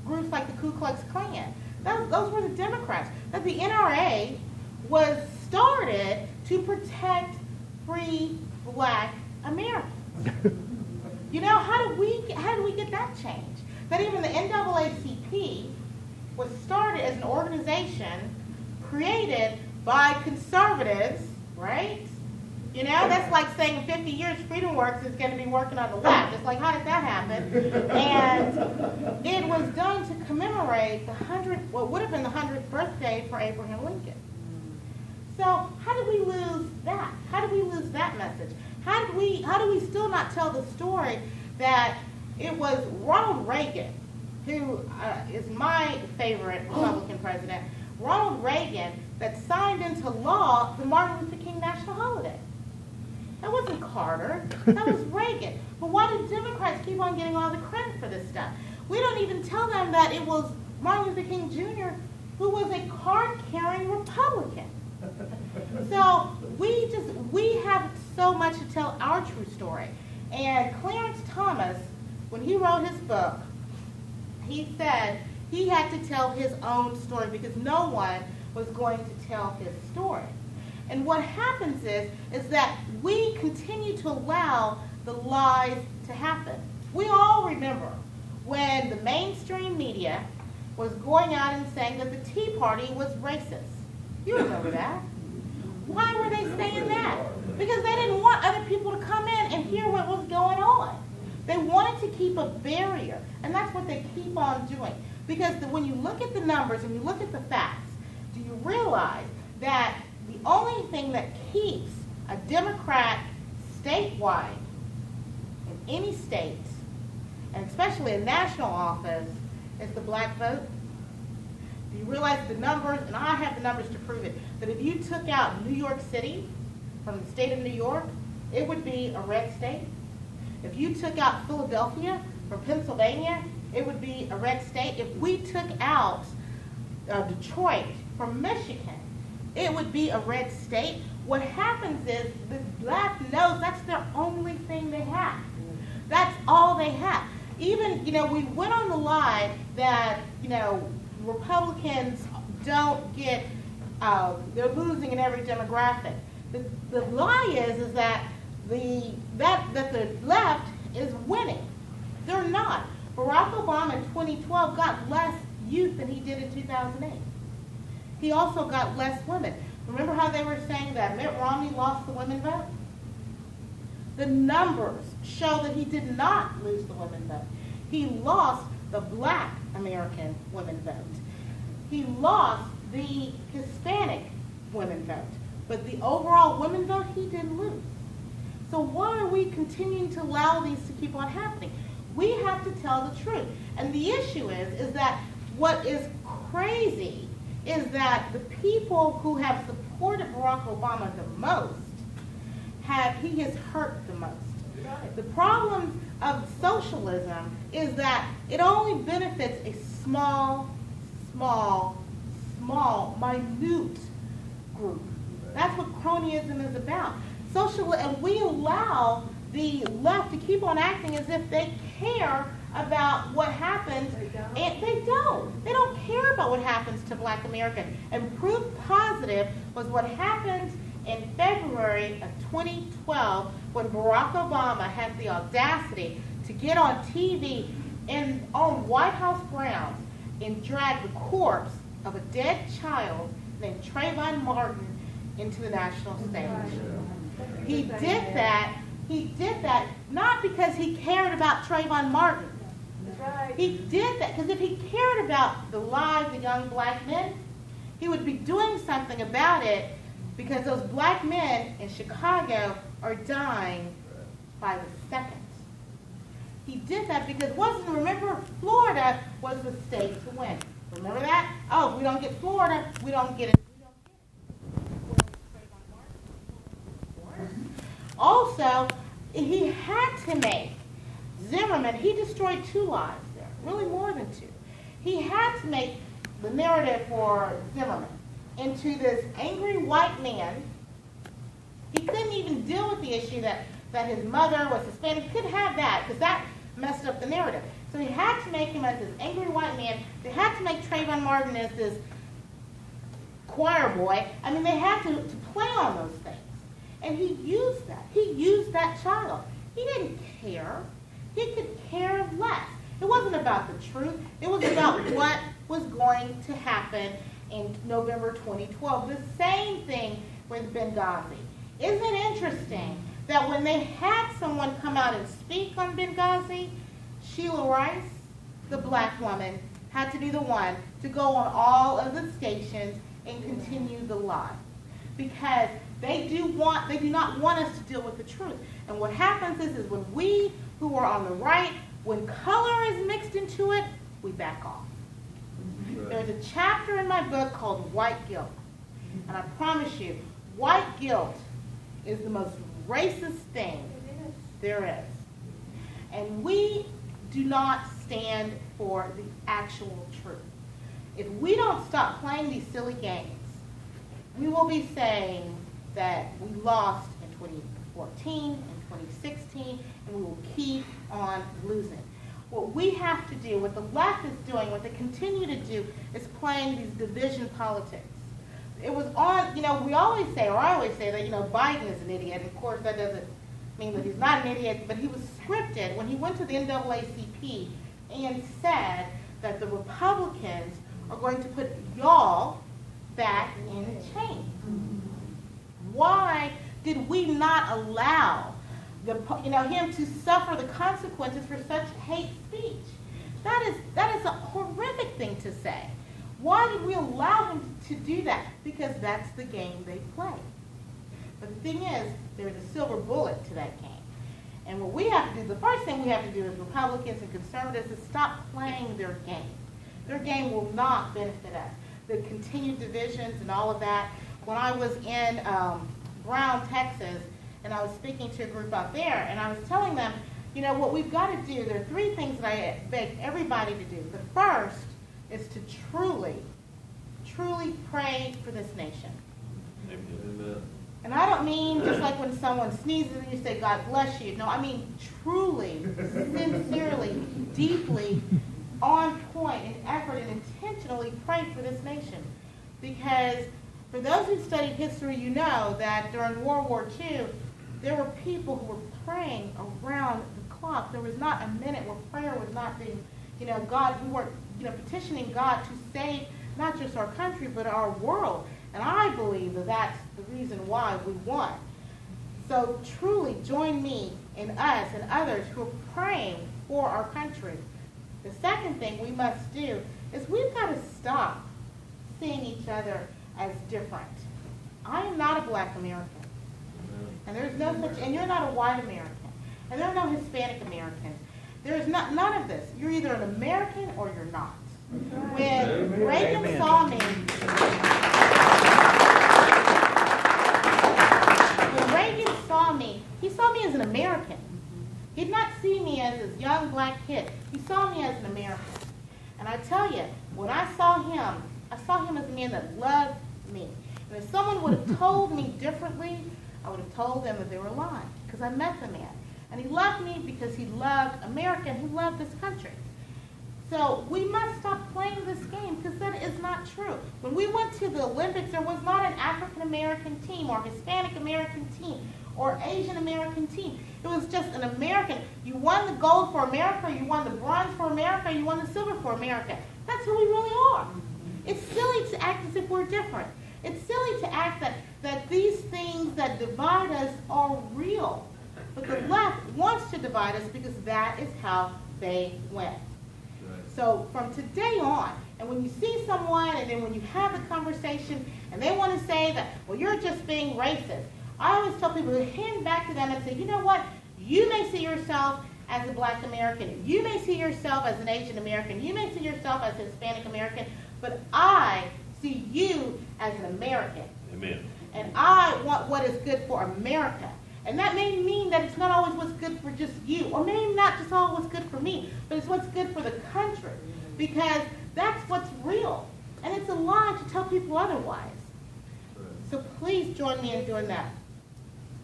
groups like the Ku Klux Klan. Those were the Democrats. That the NRA was started to protect free black Americans. How did we get that change? That even the NAACP was started as an organization created by conservatives, right? That's like saying in 50 years Freedom Works is going to be working on the left. It's like, how did that happen? And it was done to commemorate what would have been the 100th birthday for Abraham Lincoln. So how did we lose that? How did we lose that message? How do we still not tell the story that it was Ronald Reagan, who is my favorite Republican president, Ronald Reagan, that signed into law the Martin Luther King National Holiday? That wasn't Carter. That was Reagan. But why do Democrats keep on getting all the credit for this stuff? We don't even tell them that it was Martin Luther King Jr. who was a card-carrying Republican. So we have so much to tell our true story. And Clarence Thomas, when he wrote his book, he said he had to tell his own story because no one was going to tell his story. And what happens is that we continue to allow the lies to happen. We all remember when the mainstream media was going out and saying that the Tea Party was racist. You remember that? Why were they saying that? Because they didn't want other people to come in and hear what was going on. They wanted to keep a barrier, and that's what they keep on doing. Because when you look at the numbers and you look at the facts, do you realize that the only thing that keeps a Democrat statewide in any state, and especially a national office, is the black vote? Do you realize the numbers, and I have the numbers to prove it, that if you took out New York City from the state of New York, it would be a red state. If you took out Philadelphia from Pennsylvania, it would be a red state. If we took out Detroit from Michigan, it would be a red state. What happens is the left knows that's their only thing they have. That's all they have. Even, we went on the lie that, Republicans don't get, they're losing in every demographic. The lie is that the left is winning. They're not. Barack Obama in 2012 got less youth than he did in 2008. He also got less women. Remember how they were saying that Mitt Romney lost the women vote? The numbers show that he did not lose the women vote. He lost the black American women vote. He lost the Hispanic women vote. But the overall women vote, he didn't lose. So why are we continuing to allow these to keep on happening? We have to tell the truth. And the issue is that what is crazy is that the people who have supported Barack Obama the most, he has hurt the most. The problem of socialism is that it only benefits a small, minute group. That's what cronyism is about. And we allow the left to keep on acting as if they care about what happens, and they don't. They don't care about what happens to black America. And proof positive was what happened in February of 2012 when Barack Obama had the audacity to get on TV and on White House grounds and drag the corpse of a dead child named Trayvon Martin into the national stage. He did that not because he cared about Trayvon Martin. He did that because if he cared about the lives of young black men, he would be doing something about it, because those black men in Chicago are dying by the second. He did that because remember, Florida was the state to win. Remember that? Oh, if we don't get Florida, we don't get it. Also, he had to make Zimmerman, he destroyed 2 lives there, really more than 2. He had to make the narrative for Zimmerman into this angry white man. He couldn't even deal with the issue that his mother was Hispanic. He couldn't have that because that messed up the narrative. So he had to make him as this angry white man. They had to make Trayvon Martin as this choir boy. I mean, they had to play on those things. And he used that. He used that child. He didn't care. He could care less. It wasn't about the truth. It was about what was going to happen in November 2012. The same thing with Benghazi. Isn't it interesting that when they had someone come out and speak on Benghazi, Sheila Rice, the black woman, had to be the one to go on all of the stations and continue the lie. Because they do not want us to deal with the truth. And what happens is when we who are on the right, when color is mixed into it, we back off. There's a chapter in my book called White Guilt. And I promise you, white guilt is the most racist thing there is. And we do not stand for the actual truth. If we don't stop playing these silly games, we will be saying that we lost in 2014 and 2016, and we will keep on losing. What we have to do, what the left is doing, what they continue to do, is playing these division politics. It was on, we always say, or I always say that, Biden is an idiot. Of course, that doesn't mean that he's not an idiot, but he was scripted when he went to the NAACP and said that the Republicans are going to put y'all back in chains. Why did we not allow him to suffer the consequences for such hate speech? That is a horrific thing to say. Why did we allow him to do that? Because that's the game they play. But the thing is, there's a silver bullet to that game. And what we have to do, the first thing we have to do as Republicans and conservatives is stop playing their game. Their game will not benefit us. The continued divisions and all of that. When I was in Brown, Texas, and I was speaking to a group out there, and I was telling them, what we've got to do, there are three things that I beg everybody to do. The first is to truly, truly pray for this nation. Amen. And I don't mean just like when someone sneezes and you say, God bless you. No, I mean truly, sincerely, deeply, on point, in effort, and intentionally pray for this nation. Because for those who studied history, you know that during World War II, there were people who were praying around the clock. There was not a minute where prayer was not being, God, we weren't, petitioning God to save not just our country, but our world. And I believe that that's the reason why we won. So truly join me and us and others who are praying for our country. The second thing we must do is we've got to stop seeing each other as different. I am not a black American. And there's no such, and you're not a white American. And there are no Hispanic Americans. There's none of this. You're either an American or you're not. When Reagan saw me, he saw me as an American. He did not see me as this young black kid. He saw me as an American. And I tell you, when I saw him as a man that loved me. And if someone would have told me differently, I would have told them that they were lying. Because I met the man. And he loved me because he loved America and he loved this country. So we must stop playing this game because that is not true. When we went to the Olympics, there was not an African American team or Hispanic American team or Asian American team. It was just an American. You won the gold for America, you won the bronze for America, you won the silver for America. That's who we really are. It's silly to act as if we're different. It's silly to act that these things that divide us are real. But the left wants to divide us because that is how they win. So from today on, and when you see someone and then when you have the conversation and they want to say that, well, you're just being racist, I always tell people to hand back to them and say, you know what? You may see yourself as a black American. You may see yourself as an Asian American. You may see yourself as a Hispanic American. But I see you as an American. Amen. And I want what is good for America. And that may mean that it's not always what's good for just you, or maybe not just always what's good for me, but it's what's good for the country, because that's what's real. And it's a lie to tell people otherwise. So please join me in doing that.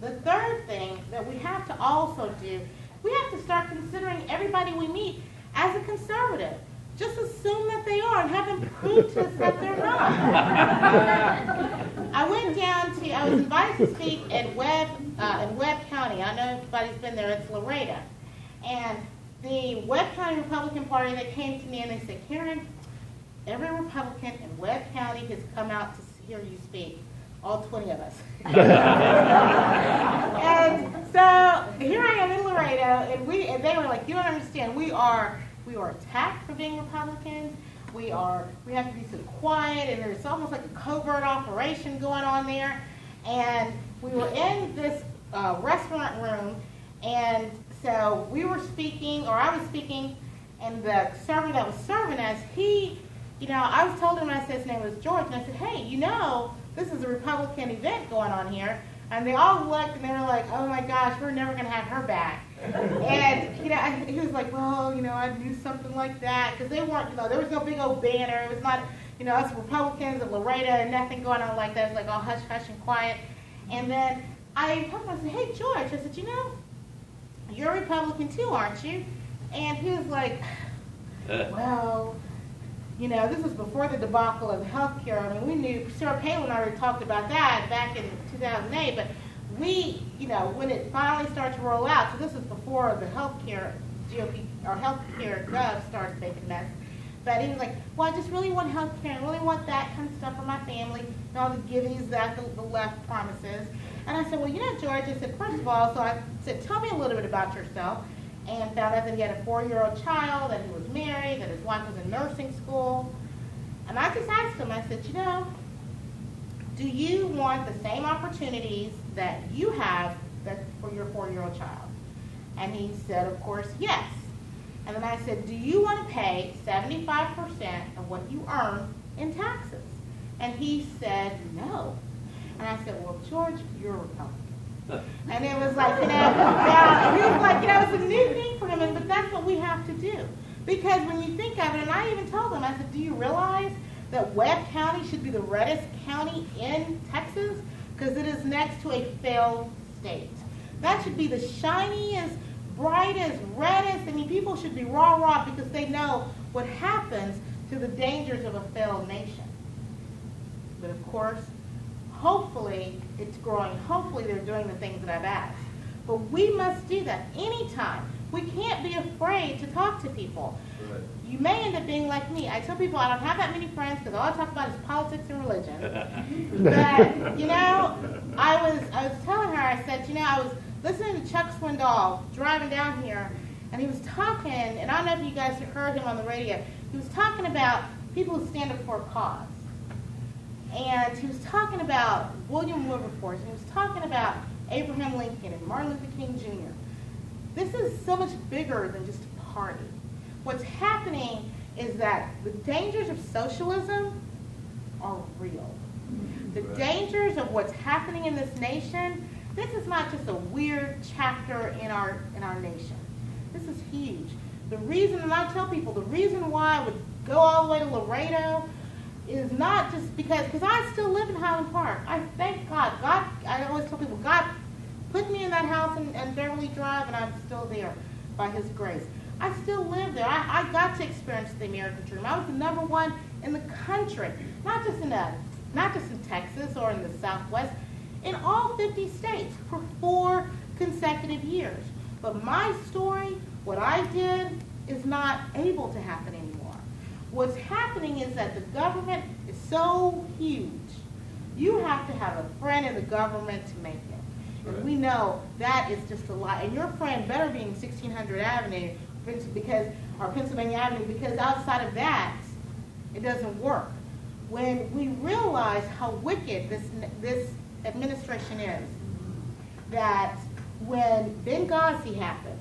The third thing that we have to also do, we have to start considering everybody we meet as a conservative. Just assume that they are and have them prove to us that they're not. I was invited to speak in Webb County. I know everybody's been there, it's Laredo. And the Webb County Republican Party, they came to me and they said, Karen, every Republican in Webb County has come out to hear you speak. All 20 of us. And so here I am in Laredo, and they were like, you don't understand, we are attacked for being Republicans. We have to be so quiet, and there's almost like a covert operation going on there. And we were in this restaurant room, and so we were speaking, or I was speaking, and the server that was serving us, I was told him, I said his name was George, and I said, hey, this is a Republican event going on here. And they all looked and they were like, oh my gosh, we're never going to have her back. And, he was like, well, I'd do something like that. Because they weren't, there was no big old banner. It was not, us Republicans of Laredo and nothing going on like that. It was like all hush, hush and quiet. And then I told him, I said, hey, George, I said, you're a Republican too, aren't you? And he was like, well, this was before the debacle of health care. I mean, we knew, Sarah Palin already talked about that back in 2008, but we, when it finally started to roll out, so this is before the health care GOP, or health care gov started making a mess. But he was like, well, I just really want health care, I really want that kind of stuff for my family, and all the givings that the left promises. And I said, well, George, I said, first of all, so I said, tell me a little bit about yourself. And found out that he had a 4-year-old child, that he was married, that his wife was in nursing school. And I just asked him, I said, do you want the same opportunities that you have for your 4-year-old child? And he said, of course, yes. And then I said, do you want to pay 75% of what you earn in taxes? And he said, no. And I said, well, George, you're a Republican. And it was like, he was like, it's a new thing for him, but that's what we have to do. Because when you think of it, and I even told him, I said, do you realize that Webb County should be the reddest county in Texas? Because it is next to a failed state. That should be the shiniest, brightest, reddest. I mean, people should be rah-rah because they know what happens to the dangers of a failed nation. But of course, hopefully it's growing. Hopefully they're doing the things that I've asked. But we must do that anytime. We can't be afraid to talk to people. Right. You may end up being like me. I tell people I don't have that many friends because all I talk about is politics and religion. But, I was telling her, I said, I was listening to Chuck Swindoll driving down here, and he was talking, and I don't know if you guys have heard him on the radio, he was talking about people who stand up for a cause. And he was talking about William Wilberforce, and he was talking about Abraham Lincoln and Martin Luther King Jr. This is so much bigger than just a party. What's happening is that the dangers of socialism are real. The dangers of what's happening in this nation, this is not just a weird chapter in our nation. This is huge. The reason, and I tell people, the reason why I would go all the way to Laredo is not just because I still live in Highland Park. I thank God. I always tell people, God put me in that house in Beverly Drive, and I'm still there by His grace. I still live there. I got to experience the American dream. I was the #1 in the country, not just in Texas or in the Southwest, in all 50 states for 4 consecutive years. But my story, what I did, is not able to happen anymore. What's happening is that the government is so huge. You have to have a friend in the government to make it. And we know that is just a lie. And your friend better be in 1600 Avenue, or Pennsylvania Avenue, because outside of that, it doesn't work. When we realize how wicked this administration is, that when Benghazi happened,